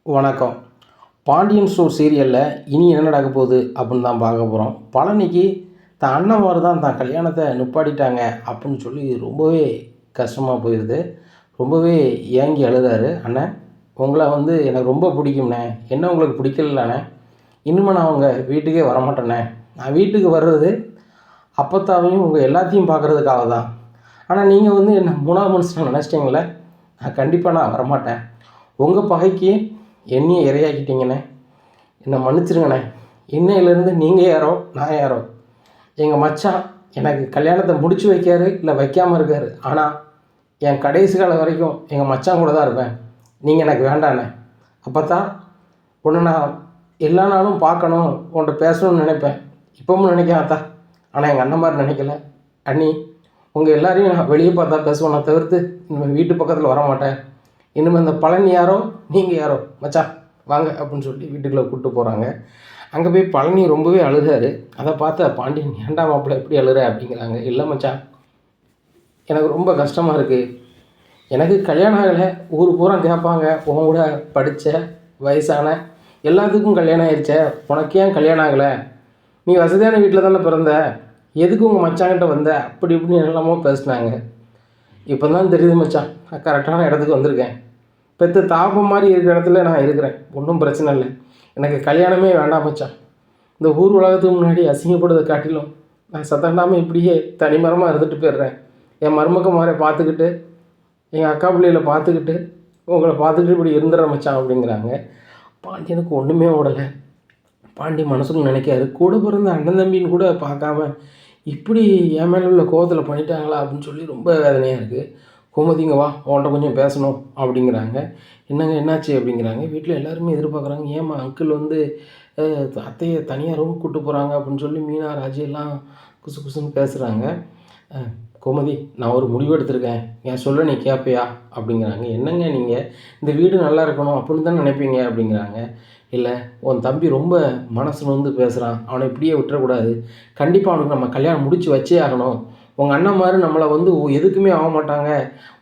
வணக்கம். பாண்டியன் ஸ்டோர் சீரியலில் இனி என்ன நடக்க போகுது அப்படின்னு தான் பார்க்க போகிறோம். பழனிக்கு தான் அண்ணன்மார் தான் தான் கல்யாணத்தை நிப்பாட்டிட்டாங்க அப்படின்னு சொல்லி ரொம்பவே கஷ்டமாக போயிடுது. ரொம்பவே ஏங்கி அழுதாரு. அண்ணன், உங்களை எனக்கு ரொம்ப பிடிக்கும்ண்ணே. என்ன உங்களுக்கு பிடிக்கலண்ணே? இனிமேல் நான் உங்கள் வீட்டுக்கே வரமாட்டேண்ணே. நான் வீட்டுக்கு வர்றது அப்பத்தாவையும் உங்கள் எல்லாத்தையும் பார்க்குறதுக்காக தான். ஆனால் நீங்கள் என்ன மூணாவது மனுஷன் நினச்சிட்டிங்களே. நான் வரமாட்டேன். உங்கள் பகைக்கு என்னையும் இரையாக்கிட்டீங்கண்ணே. என்னை மன்னிச்சிருங்கண்ணே. இன்னையிலேருந்து நீங்கள் யாரோ நான் யாரோ. எங்கள் மச்சான் எனக்கு கல்யாணத்தை முடிச்சு வைக்காரு, இல்லை வைக்காமல் இருக்கார். ஆனால் என் கடைசி காலம் வரைக்கும் எங்கள் மச்சான் கூட தான் இருப்பேன். நீங்கள் எனக்கு வேண்டாண்ணே. அப்போ தான் உன்னை நான் எல்லா நாளும் பார்க்கணும், உன்கிட்ட பேசணும்னு நினைப்பேன். இப்பவும் நினைக்காதா. ஆனால் எங்கள் அண்ணன் மாதிரி நினைக்கல. அண்ணி, உங்கள் எல்லாரையும் நான் வெளியே பார்த்தா பேசுவேன். நான் தவிர்த்து இனிமேல் வீட்டு பக்கத்தில் வரமாட்டேன். இனிமேல் இந்த பழனி யாரோ நீங்கள் யாரோ, மச்சான் வாங்க அப்படின்னு சொல்லி வீட்டுக்குள்ளே கூப்பிட்டு போகிறாங்க. அங்கே போய் பழனி ரொம்பவே அழுதாரு. அதை பார்த்த பாண்டியன், ஏன்டா மாப்பிள்ளை எப்படி அழுற அப்படிங்கிறாங்க. இல்லை மச்சான், எனக்கு ரொம்ப கஷ்டமாக இருக்குது. எனக்கு கல்யாணம் ஆகலை. ஊர் பூரா கேட்பாங்க, உன் கூட படித்த வயசான எல்லாத்துக்கும் கல்யாணம் ஆயிடுச்சே, உனக்கு ஏன் கல்யாணம் ஆகலை? நீ வசதியான வீட்டில் தானே பிறந்த, எதுக்கு உங்கள் மச்சாங்கிட்ட வந்த? அப்படி இப்படின்னு எல்லாமோ பேசினாங்க. இப்போ தான் தெரியுது மச்சான், நான் கரெக்டான இடத்துக்கு வந்திருக்கேன். பெற்ற தாபம் மாதிரி இருக்கிற இடத்துல நான் இருக்கிறேன். ஒன்றும் பிரச்சனை இல்லை. எனக்கு கல்யாணமே வேண்டாம் மச்சான். இந்த ஊர் உலகத்துக்கு முன்னாடி அசிங்கப்படுறதை காட்டிலும் நான் சத்தண்டாமல் இப்படியே தனிமரமாக இருந்துட்டு போயிடுறேன். என் மருமக்க மாதிரி பார்த்துக்கிட்டு, எங்கள் அக்கா பிள்ளைகளை பார்த்துக்கிட்டு, உங்களை பார்த்துக்கிட்டு இப்படி இருந்துடுறேன் மச்சான் அப்படிங்கிறாங்க. பாண்டியனுக்கு ஒன்றுமே ஓடலை. பாண்டி மனசுக்குள்ள நினைக்காரு, கூட பிறந்த அண்ணன் தம்பின்னு கூட பார்க்காம இப்படி என் மேலே உள்ள கோவத்தில் பண்ணிட்டாங்களா அப்படின்னு சொல்லி ரொம்ப வேதனையாக இருக்குது. கோமதிங்க வா, உன்கிட்ட கொஞ்சம் பேசணும் அப்படிங்கிறாங்க. என்னங்க என்னாச்சு அப்படிங்கிறாங்க. வீட்டில் எல்லாருமே எதிர்பார்க்குறாங்க. ஏம்மா அங்கிள் அத்தையை தனியாக ரூம் கூப்பிட்டு போகிறாங்க அப்படின்னு சொல்லி மீனா ராஜி எல்லாம் குசு குசுன்னு பேசுகிறாங்க. கோமதி, நான் ஒரு முடிவு எடுத்திருக்கேன், என் சொல்ல நீ கேட்பியா அப்படிங்கிறாங்க. என்னங்க நீங்கள் இந்த வீடு நல்லா இருக்கணும் அப்படின்னு தான் நினைப்பீங்க அப்படிங்கிறாங்க. இல்லை, உன் தம்பி ரொம்ப மனசு பேசுகிறான், அவனை இப்படியே விட்டுறக்கூடாது. கண்டிப்பாக அவனுக்கு நம்ம கல்யாணம் முடித்து வச்சே ஆகணும். உங்கள் அண்ணன் மாதிரி நம்மளை எதுக்குமே ஆக மாட்டாங்க,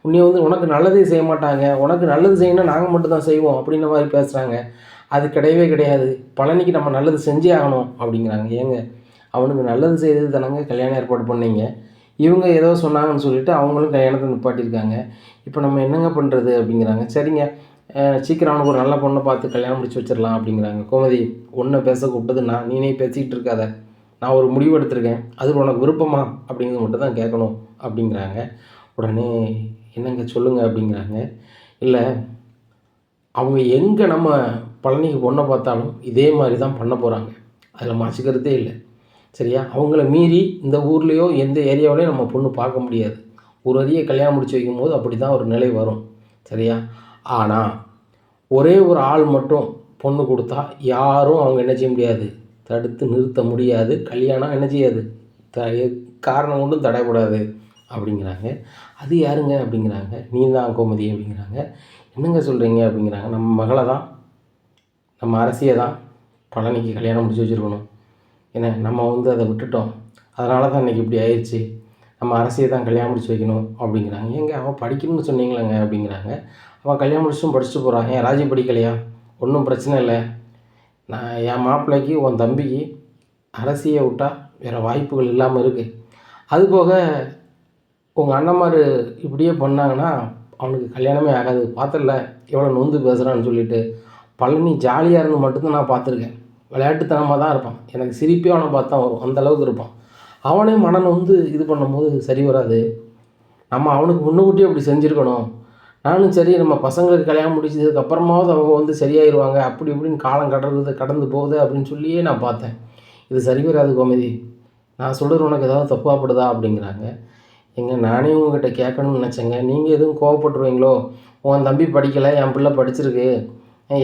உன்னை உனக்கு நல்லதே செய்ய மாட்டாங்க, உனக்கு நல்லது செய்யணும்னா நாங்கள் மட்டும்தான் செய்வோம் அப்படின்ற மாதிரி பேசுகிறாங்க. அது கிடையவே கிடையாது. பழனிக்கு நம்ம நல்லது செஞ்சே ஆகணும் அப்படிங்கிறாங்க. ஏங்க, அவனுக்கு நல்லது செய்தது தானங்க கல்யாணம் ஏற்பாடு பண்ணீங்க. இவங்க ஏதோ சொன்னாங்கன்னு சொல்லிவிட்டு அவங்களும் கல்யாணத்தை நிப்பாட்டியிருக்காங்க. இப்போ நம்ம என்னங்க பண்ணுறது அப்படிங்கிறாங்க. சரிங்க, சீக்கிரம் அவனுக்கு ஒரு நல்ல பொண்ணை பார்த்து கல்யாணம் முடிச்சு வச்சிடலாம் அப்படிங்கிறாங்க. கோமதி, ஒன்றை பேச கூப்பிட்டது நான், நீனே பேசிக்கிட்டு இருக்காத. நான் ஒரு முடிவு எடுத்திருக்கேன், அது உனக்கு விருப்பமா அப்படிங்கிறது மட்டும் தான் கேட்கணும் அப்படிங்கிறாங்க. உடனே என்னங்க சொல்லுங்கள் அப்படிங்கிறாங்க. இல்லை, அவங்க எங்கே நம்ம பழனிக்கு பொண்ணை பார்த்தாலும் இதே மாதிரி தான் பண்ண போகிறாங்க, அதில் மாற்றிக்கிறதே இல்லை. சரியா? அவங்கள மீறி இந்த ஊர்லேயோ எந்த ஏரியாவிலையும் நம்ம பொண்ணு பார்க்க முடியாது. ஒரு அரிய கல்யாணம் முடிச்சு வைக்கும்போது அப்படி தான் ஒரு நிலை வரும். சரியா? ஆனால் ஒரே ஒரு ஆள் மட்டும் பொண்ணு கொடுத்தா யாரும் அவங்க என்ன செய்ய முடியாது, தடுத்து நிறுத்த முடியாது. கல்யாணம் என்ன செய்யாது, காரணம் கொண்டும் தடைப்படாது அப்படிங்கிறாங்க. அது யாருங்க அப்படிங்கிறாங்க. நீ தான் கோமதி அப்படிங்கிறாங்க. என்னங்க சொல்கிறீங்க அப்படிங்கிறாங்க. நம்ம மகளை தான், நம்ம அரசியை தான் பழனிக்கு கல்யாணம் முடிச்சு வச்சுருக்கணும். ஏன்னா நம்ம அதை விட்டுட்டோம், அதனால தான் இன்றைக்கி இப்படி ஆயிடுச்சு. நம்ம அரசியை தான் கல்யாணம் முடிச்சு வைக்கணும் அப்படிங்கிறாங்க. ஏங்க, அவள் படிக்கணும்னு சொன்னீங்களேங்க அப்படிங்கிறாங்க. அவள் கல்யாணம் முடிச்சும் படிச்சுட்டு போகிறான். ஏன் ராஜி படிக்கலையா? ஒன்றும் பிரச்சனை இல்லை. நான் என் மாப்பிள்ளைக்கு உன் தம்பிக்கு அரசியை விட்டால் வேறு வாய்ப்புகள் இல்லாமல் இருக்குது. அதுபோக உங்கள் அண்ணன்மார் இப்படியே பண்ணாங்கன்னா அவனுக்கு கல்யாணமே ஆகாது. பார்த்தல எவ்வளோ நொந்து பேசுகிறான்னு சொல்லிட்டு. பழனி ஜாலியாக இருந்து மட்டும்தான் நான் பார்த்துருக்கேன். விளையாட்டுத்தனமாக தான் இருப்பான். எனக்கு சிரிப்பே அவனை பார்த்தா வரும், அந்தளவுக்கு இருப்பான். அவனே மனம் இது பண்ணும்போது சரி வராது. நம்ம அவனுக்கு முன்னுக்கூட்டியே அப்படி செஞ்சுருக்கணும். நானும் சரி, நம்ம பசங்களுக்கு கல்யாணம் முடிச்சதுக்கப்புறமாவது அவங்க சரியாயிடுவாங்க, அப்படி இப்படின்னு காலம் கடந்து போகுது அப்படின்னு சொல்லியே நான் பார்த்தேன். இது சரி வராது கோமதி. நான் சொல்கிறது உனக்கு ஏதாவது தப்பாகப்படுதா அப்படிங்கிறாங்க. எங்க, நானே உங்ககிட்ட கேட்கணும்னு நினச்சேங்க. நீங்கள் எதுவும் கோவப்பட்டுருவீங்களோ? உன் தம்பி படிக்கலை, என் பிள்ளை படிச்சிருக்கு,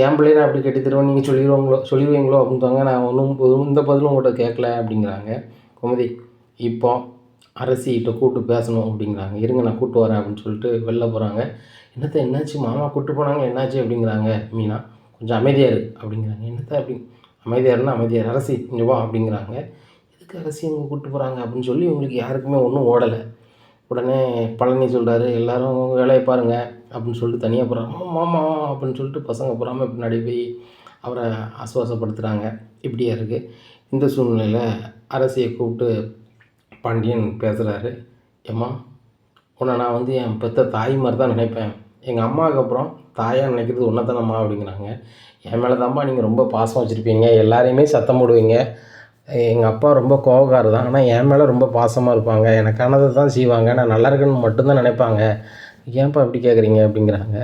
என் பிள்ளையை நான் அப்படி கட்டி தருவேன் நீங்கள் சொல்லிடுவீங்களோ அப்படின்றாங்க. நான் ஒன்றும் இந்த பதிலும் உங்கள்கிட்ட கேட்கல அப்படிங்கிறாங்க. கோமதி, இப்போ அரசிகிட்ட கூப்பிட்டு பேசணும் அப்படிங்கிறாங்க. இருங்க, நான் கூப்பிட்டு வரேன் அப்படின்னு சொல்லிட்டு வெளில போகிறாங்க. என்னாச்சு மாமா கூப்பிட்டு போனாங்க, என்னாச்சு அப்படிங்கிறாங்க. மீனா, கொஞ்சம் அமைதியாக இரு அப்படிங்கிறாங்க. அப்படி அமைதியாக இருந்தால் அமைதியாக, அரசி இங்கே வா அப்படிங்கிறாங்க. எதுக்கு அரசி இங்கே கூப்பிட்டு போகிறாங்க அப்படின்னு சொல்லி உங்களுக்கு யாருக்குமே ஒன்றும் ஓடலை. உடனே பழனி சொல்கிறாரு, எல்லோரும் உங்கள் வேலையை பாருங்கள், அப்படின்னு சொல்லிட்டு தனியாக போகிறாங்க. மாமா அப்படின்னு சொல்லிட்டு பசங்க போகாமல் பின்னாடி போய் அவரை ஆசுவாசப்படுத்துகிறாங்க. இப்படியா இருக்குது. இந்த சூழ்நிலையில் அரசியை கூப்பிட்டு பாண்டியன் பேசுகிறாரு. ஏம்மா, உன்னை நான் வந்து என் பெற்ற தாய் மாதிரி தான் நினைப்பேன். எங்கள் அம்மாவுக்கு அப்புறம் தாயாக நினைக்கிறது ஒன்றை தானம்மா அப்படிங்கிறாங்க. என் மேலே தான்ப்பா நீங்கள் ரொம்ப பாசம் வச்சுருப்பீங்க, எல்லாரையுமே சத்தம் போடுவீங்க. எங்கள் அப்பா ரொம்ப கோவக்காரர் தான், ஆனால் என் மேலே ரொம்ப பாசமாக இருப்பாங்க, எனக்கானதை தான் செய்வாங்க, நான் நல்லா இருக்கேன்னு மட்டும்தான் நினைப்பாங்க. ஏன்ப்பா இப்படி கேட்குறீங்க அப்படிங்கிறாங்க.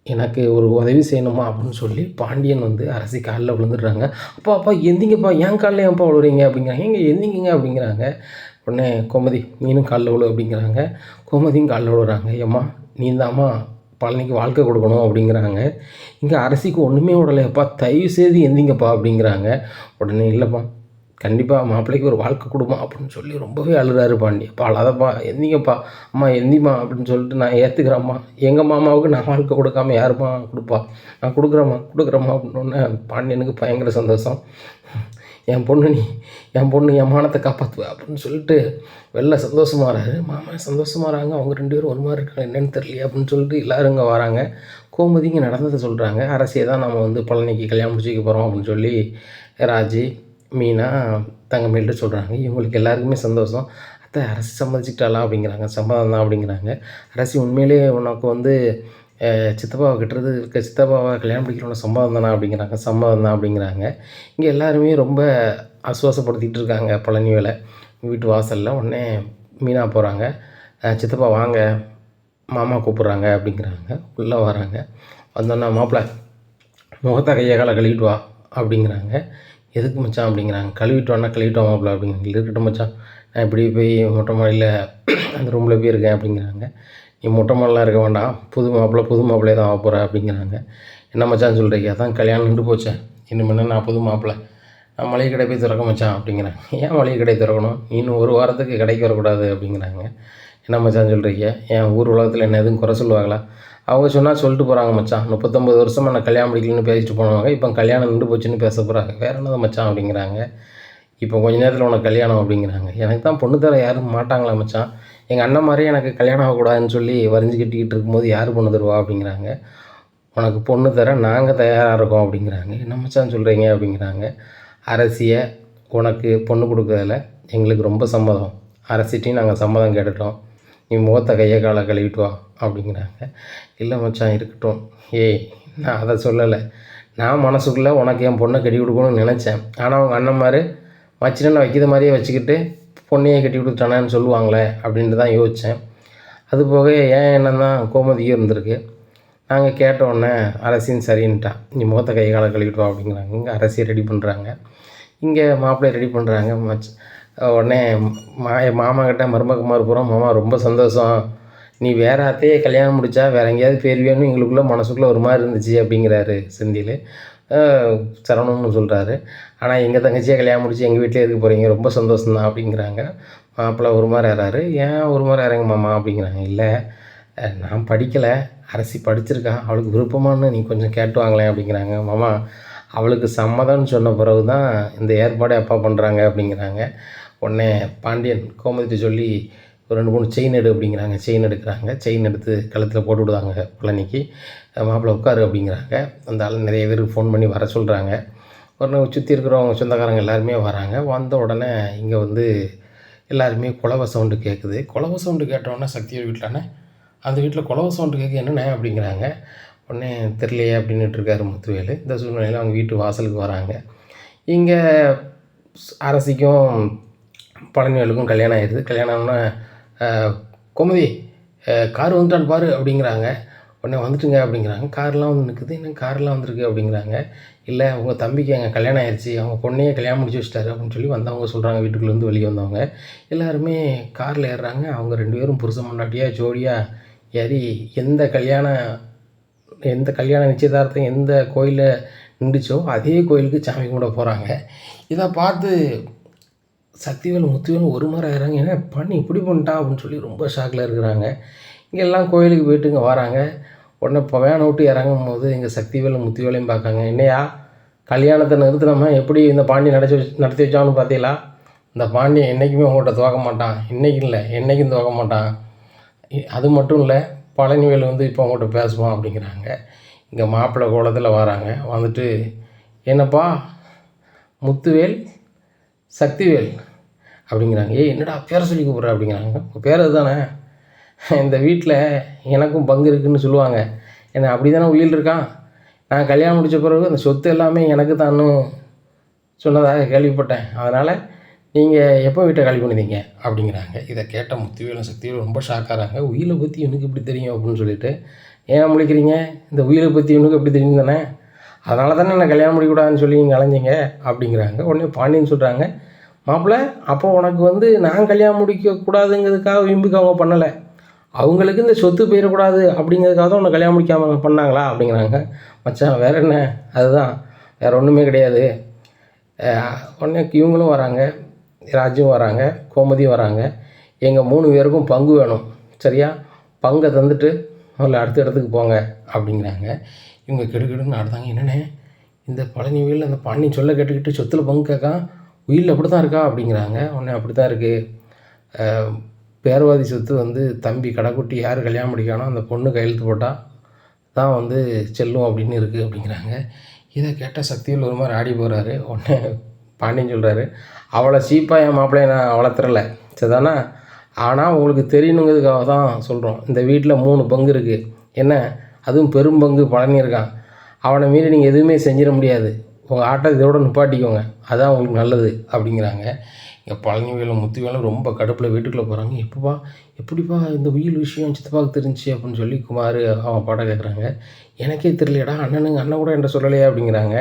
எனக்கு ஒரு உதவி செய்யணுமா அப்படின்னு சொல்லி பாண்டியன் வந்து அரசி காலில் விழுந்துடுறாங்க. அப்பா அப்பா எந்திங்கப்பா, என் காலில் ஏன்ப்பா விழுறீங்க அப்படிங்கிறாங்க. எங்கே எந்திங்கிங்க அப்படிங்கிறாங்க. உடனே கோமதி நீனும் காலில் விழு அப்படிங்கிறாங்க. கோமதியும் காலில் விழுறாங்க. ஏம்மா நீ தாம்மா பழனிக்கு வாழ்க்கை கொடுக்கணும் அப்படிங்கிறாங்க. இங்கே அரசிக்கு ஒன்றுமே விடலையப்பா, தயவு செய்து எந்திங்கப்பா அப்படிங்கிறாங்க. உடனே இல்லைப்பா, கண்டிப்பாக மாப்பிள்ளைக்கு ஒரு வாழ்க்கை கொடுமா அப்படின்னு சொல்லி ரொம்பவே அழுறாரு பாண்டி. அப்பா அழாதப்பா, எந்திங்கப்பா, அம்மா எந்திம்மா அப்படின்னு சொல்லிட்டு நான் ஏற்றுக்கிறேம்மா, எங்கள் மாமாவுக்கு நான் வாழ்க்கை கொடுக்காம யாரும்மா கொடுப்பா, நான் கொடுக்குறேம்மா அப்படின்னோடனே பாண்டியனுக்கு பயங்கர சந்தோஷம். என் பொண்ணு என் மானத்தை காப்பாற்றுவா அப்படின்னு சொல்லிட்டு வெளில சந்தோஷமாகறாரு. மாமா சந்தோஷமாகறாங்க. அவங்க 2 பேரும் ஒரு மாதிரி இருக்காங்க, என்னென்னு தெரியலையே அப்படின்னு சொல்லிட்டு எல்லோரும் இங்கே வராங்க. கோமதி இங்கே நடந்ததை சொல்கிறாங்க. அரசியை தான் நம்ம வந்து பழனிக்கு கல்யாணம் முடிச்சுக்க போகிறோம் அப்படின்னு சொல்லி ராஜி, மீனா, தங்கமேல்ட்டு சொல்கிறாங்க. இவங்களுக்கு எல்லாருக்குமே சந்தோஷம். அத்தை அரசி சம்மதிச்சிக்கிட்டாளா அப்படிங்கிறாங்க. சம்மதம் தான் அப்படிங்கிறாங்க. அரசி உண்மையிலே உனக்கு வந்து சித்தப்பாவை கட்டுறது சித்தப்பாவை கல்யாணம் பிடிக்கிறவன சம்மதம் தானே அப்படிங்கிறாங்க. சம்மதம் தான் அப்படிங்கிறாங்க. இங்கே எல்லாருமே ரொம்ப ஆசுவாசப்படுத்திகிட்டு இருக்காங்க பழனி வேலை வீட்டு வாசலில். உடனே மீனா போகிறாங்க. சித்தப்பா வாங்க, மாமா கூப்பிட்றாங்க அப்படிங்கிறாங்க. உள்ளே வராங்க. வந்தோன்னா மாப்பிள்ளை முகத்தை கையை காலை கழுவிட்டு வா அப்படிங்கிறாங்க. எதுக்கு மச்சான் அப்படிங்கிறாங்க. கழுவிட்டு வா மாப்பிள்ளை அப்படிங்கிறாங்க. இருக்கட்டும் மச்சான், நான் இப்படி போய் மொட்டை மாடியில் அந்த ரூமில் போய் இருக்கேன் அப்படிங்கிறாங்க. நீ மொட்டை மாடலாம் இருக்க வேண்டாம், புது மாப்பிள்ளையே தான் ஆக போகிற அப்படிங்கிறாங்க. என்ன மச்சான் சொல்கிறீங்க, அதான் கல்யாணம் நின்று போச்சேன், இனிமேல் நான் புது மாப்பிள்ளை, நான் மளிகை கடை போய் திறக்க மச்சான் அப்படிங்கிறாங்க. ஏன் மளிகை கடை திறக்கணும், இன்னும் ஒரு வாரத்துக்கு கடைக்கு வரக்கூடாது அப்படிங்கிறாங்க. என்ன மச்சான் சொல்கிறீங்க, என் ஊர் உலகத்தில் என்ன எதுவும் குறை சொல்லுவாங்களா? அவங்க சொன்னால் சொல்லிட்டு போகிறாங்க மச்சான், 39 வருஷமாக நான் கல்யாணம் முடிக்கலன்னு பேசிட்டு போனவங்க இப்போ கல்யாணம் நின்று போச்சுன்னு பேச போகிறாங்க. வேறு என்னது மச்சான் அப்படிங்கிறாங்க. இப்போ கொஞ்ச நேரத்தில் உனக்கு கல்யாணம் அப்படிங்கிறாங்க. எனக்கு தான் பொண்ணு தர யாரும் மாட்டாங்களா மச்சான், எங்கள் அண்ணன் மாதிரியே எனக்கு கல்யாணம் ஆகக்கூடாதுன்னு சொல்லி வரைஞ்சி கட்டிக்கிட்டு இருக்கும்போது யார் பொண்ணு தருவா அப்படிங்கிறாங்க. உனக்கு பொண்ணு தர நாங்கள் தயாராக இருக்கோம் அப்படிங்கிறாங்க. என்ன மச்சான் சொல்கிறீங்க அப்படிங்கிறாங்க. அரசியை உனக்கு பொண்ணு கொடுக்குறதில்ல எங்களுக்கு ரொம்ப சம்மதம், அரசிட்டையும் நாங்கள் சம்மதம் கேட்டுட்டோம், நீ முகத்தை கையை காலை கழுவிட்டு வா அப்படிங்கிறாங்க. இல்லை மச்சான் இருக்கட்டும், நான் அதை சொல்லலை, நான் மனசுக்குள்ளே உனக்கு என் பொண்ணை கட்டி கொடுக்கணும்னு நினச்சேன், ஆனால் அவங்க அண்ணன் மாதிரி மச்சினை வைக்கிற மாதிரியே வச்சுக்கிட்டு பொண்ணையே கட்டி கொடுத்தானேன்னு சொல்லுவாங்களே அப்படின்ட்டு தான் யோசித்தேன். அதுபோக ஏன் என்னன்னா கோமதியும் இருந்திருக்கு. நாங்கள் கேட்டோடனே அரசியும் சரின்ட்டா, நீ முகத்தை கை காலை கழுவிட்டு வா அப்படிங்கிறாங்க. இங்கே அரசியை ரெடி பண்ணுறாங்க, இங்கே மாப்பிள்ளையை ரெடி பண்ணுறாங்க. உடனே மாமா கிட்ட மருமகமாக போகிறோம், மாமா ரொம்ப சந்தோஷம், நீ வேறு அத்தையே கல்யாணம் முடித்தா வேறு எங்கேயாவது பேர் வேணும் எங்களுக்குள்ளே மனசுக்குள்ளே ஒரு மாதிரி இருந்துச்சு அப்படிங்கிறாரு செந்தில். சரவணன்னு சொல்கிறாரு. ஆனால் எங்கள் தங்கச்சியை கல்யாணம் முடிச்சு எங்கள் வீட்டிலே இருக்க போகிறீங்க, ரொம்ப சந்தோஷம்தான் அப்படிங்கிறாங்க. மாப்பிள்ளை ஒரு மாதிரி ஏறாரு. ஏன் ஒரு மாதிரி இறங்க மாமா அப்படிங்கிறாங்க. இல்லை நான் படிக்கலை, அரசி படிச்சிருக்கா, அவளுக்கு விருப்பமானு நீ கொஞ்சம் கேட்டு வாங்களேன் அப்படிங்கிறாங்க. மாமா அவளுக்கு சம்மதம்னு சொன்ன பிறகு தான் இந்த ஏற்பாடே அப்பா பண்ணுறாங்க அப்படிங்கிறாங்க. உடனே பாண்டியன் கோமதிட்டு சொல்லி ஒரு 2-3 செயின் எடு அப்படிங்கிறாங்க. செயின் எடுக்கிறாங்க. செயின் எடுத்து கழுத்தில் போட்டு விடுவாங்க பழனிக்கு. மாப்பிள்ளை உட்காரு அப்படிங்கிறாங்க. அந்த ஆள் நிறைய பேருக்கு ஃபோன் பண்ணி வர சொல்கிறாங்க. உடனே சுற்றி இருக்கிறவங்க சொந்தக்காரங்க எல்லாருமே வராங்க. வந்த உடனே இங்கே வந்து எல்லாருமே குலவை சவுண்டு கேட்குது. குலவை சவுண்டு கேட்டவுடனே சக்தியோட வீட்டிலானே அந்த வீட்டில் குலவை சவுண்டு கேட்க என்னென்ன அப்படிங்கிறாங்க. உடனே தெரியலையே அப்படின்னுட்டு இருக்காரு முத்துவேலு. இந்த சூழ்நிலையில் அவங்க வீட்டு வாசலுக்கு வராங்க. இங்கே அரசிக்கும் பழனிவேலுக்கும் கல்யாணம் ஆயிடுது. கல்யாணம்னா கோமதி கார் வந்துட்டான்னு பாரு அப்படிங்கிறாங்க. உடனே வந்துட்டுங்க அப்படிங்கிறாங்க. கார்லாம் வந்து நிற்குது. என்ன கார்லாம் வந்திருக்கு அப்படிங்கிறாங்க. இல்லை உங்கள் தம்பிக்கு எங்கள் கல்யாணம் ஆயிடுச்சு, அவங்க பொண்ணையே கல்யாணம் முடிச்சு வச்சிட்டாரு அப்படின்னு சொல்லி வந்தவங்க சொல்கிறாங்க. வீட்டுக்குள்ளேருந்து வெளியே வந்தவங்க எல்லாருமே காரில் ஏறுறாங்க. அவங்க 2 பேரும் புருஷன் பொண்டாட்டியாக ஜோடியாக ஏறி எந்த கல்யாண நிச்சயதார்த்தம் எந்த கோயிலில் நின்றுச்சோ அதே கோயிலுக்கு சாமி கும்பிட போகிறாங்க. இதை பார்த்து சக்திவேல் முத்துவேலும் ஒரு மாதிரி ஆகிறாங்க. ஏன்னா பண்ணி இப்படி பண்ணிட்டான் அப்படின்னு சொல்லி ரொம்ப ஷாக்கில் இருக்கிறாங்க. இங்கே எல்லாம் கோயிலுக்கு போயிட்டு இங்கே வராங்க. உடனே இப்போ வேனை விட்டு இறங்கும் போது இங்கே சக்திவேலும் முத்துவேலையும் பார்க்காங்க. என்னையா கல்யாணத்தை நிறுத்தினோமா எப்படி இந்த பாண்டி நடத்தி வச்சான்னு பார்த்தீங்களா, இந்த பாண்டியன் என்றைக்குமே உங்கள்கிட்ட துவக்க மாட்டான், இன்றைக்கும் இல்லை என்றைக்கும் துவக்க மாட்டான். அது மட்டும் இல்லை, பழனிவேல் வந்து இப்போ உங்கள்கிட்ட பேசுவான் அப்படிங்கிறாங்க. இங்கே மாப்பிள்ளை கோலத்தில் வராங்க. வந்துட்டு என்னப்பா முத்துவேல் சக்திவேல் அப்படிங்கிறாங்க. ஏய் என்னடா பேரை சொல்லி கூப்பிட்ற அப்படிங்கிறாங்க. உங்கள் பேர் அதுதானே, இந்த வீட்டில் எனக்கும் பங்கு இருக்குதுன்னு சொல்லுவாங்க. என்ன அப்படி தானே உயில் இருக்கான். நான் கல்யாணம் முடித்த பிறகு அந்த சொத்து எல்லாமே எனக்கு தான்னு சொன்னதாக கேள்விப்பட்டேன். அதனால் நீங்கள் எப்போ வீட்டை காலி பண்ணிட்டீங்க அப்படிங்கிறாங்க. இதை கேட்ட முத்துவேலும் சக்திவேலும் ரொம்ப ஷாக்காகிறாங்க. உயிலை பற்றி எனக்கு எப்படி தெரியும் அப்படின்னு சொல்லிட்டு, ஏன் முழிக்கிறீங்க, இந்த உயிலை பற்றி எனக்கு எப்படி தெரியும் தானே, அதனால தானே நான் கல்யாணம் முடிக்கக்கூடாதுன்னு சொல்லி நீங்கள் அலைஞ்சிங்க அப்படிங்கிறாங்க. உடனே பாண்டியன் சொல்கிறாங்க, மாப்பிள்ளை அப்போ உனக்கு வந்து நான் கல்யாணம் முடிக்கக்கூடாதுங்கிறதுக்காக விரும்பிக்கு அவங்க பண்ணலை, அவங்களுக்கு இந்த சொத்து போயிடக்கூடாது அப்படிங்கிறதுக்காக தான் உன்னை கல்யாணம் முடிக்காமல் பண்ணாங்களா அப்படிங்கிறாங்க. மச்சான் வேறு என்ன, அதுதான் வேறு ஒன்றுமே கிடையாது. உடனே இவங்களும் வராங்க, ராஜும் வராங்க, கோமதியும் வராங்க. எங்கள் 3 பேருக்கும் பங்கு வேணும், சரியா, பங்கை தந்துட்டு முதல்ல அடுத்த இடத்துக்கு போங்க அப்படிங்கிறாங்க. இவங்க கெடுக்கெடுன்னு ஆடுதாங்க. என்னென்ன இந்த பழனிவேல் அந்த பாண்டியன் சொல்ல கேட்டுக்கிட்டு சொத்தில் பங்கு கேட்கான், உயிரில் அப்படி தான் இருக்கா அப்படிங்கிறாங்க. உடனே அப்படி தான் இருக்குது, பேரவாதி சொத்து வந்து தம்பி கடைக்குட்டி யார் கல்யாணம் முடிக்கானோ அந்த பொண்ணு கையெழுத்து போட்டால் தான் வந்து செல்லும் அப்படின்னு இருக்குது அப்படிங்கிறாங்க. இதை கேட்டால் சக்திவேல் ஒரு மாதிரி ஆடி போகிறாரு. உடனே பாண்டியன் சொல்கிறாரு, அவளை சீப்பாக என் மாப்பிள்ளையை நான் வளர்த்துறல சரிதானா, ஆனால் உங்களுக்கு தெரியணுங்கிறதுக்காக தான் சொல்கிறோம். இந்த வீட்டில் 3 பங்கு இருக்குது, என்ன அதுவும் பெரும் பங்கு பழனி இருக்கான், அவனை மீறி நீங்கள் எதுவுமே செஞ்சிட முடியாது, உங்கள் ஆட்டை இதோட நிப்பாட்டிக்கோங்க, அதான் உங்களுக்கு நல்லது அப்படிங்கிறாங்க. இங்கே பழனிவேலும் முத்துவேலும் ரொம்ப கடுப்பில் வீட்டுக்குள்ளே போகிறாங்க. எப்படிப்பா இந்த உயில் விஷயம் சித்தப்பாவுக்கு தெரிஞ்சு அப்படின்னு சொல்லி குமார் அவன் பாட்ட கேட்குறாங்க. எனக்கே தெரியலையடா, அண்ணன் கூட என்கிட்ட சொல்லலையா அப்படிங்கிறாங்க.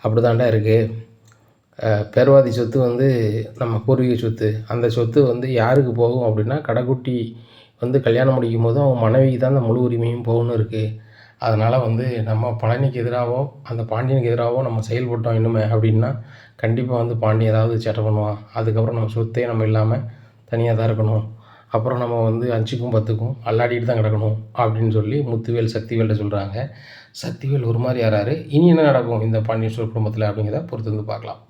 அப்படி தாண்டா இருக்குது, பேர்வாதி சொத்து வந்து நம்ம பூர்வீக சொத்து, அந்த சொத்து வந்து யாருக்கு போகும் அப்படின்னா கடைக்குட்டி வந்து கல்யாணம் முடிக்கும் போது அவன் மனைவிக்கு தான் அந்த முழு உரிமையும் போகணும்னு இருக்குது. அதனால் வந்து நம்ம பழனிக்கு எதிராகவோ அந்த பாண்டியனுக்கு எதிராகவோ நம்ம செயல்பட்டோம் இன்னுமே அப்படின்னா கண்டிப்பாக வந்து பாண்டியன் ஏதாவது சேட்டை பண்ணுவான். அதுக்கப்புறம் நம்ம சொத்தே நம்ம இல்லாமல் தனியாக தான் இருக்கணும், அப்புறம் நம்ம வந்து 5க்கும் 10க்கும் அல்லாடிட்டு தான் கிடக்கணும் அப்படின்னு சொல்லி முத்துவேல் சக்திவேல்கிட்ட சொல்கிறாங்க. சக்திவேல் ஒரு மாதிரி ஆறாரு. இனி என்ன நடக்கும் இந்த பாண்டியன் ஸ்டோர் குடும்பத்தில் அப்படிங்கிறத பொறுத்து வந்து பார்க்கலாம்.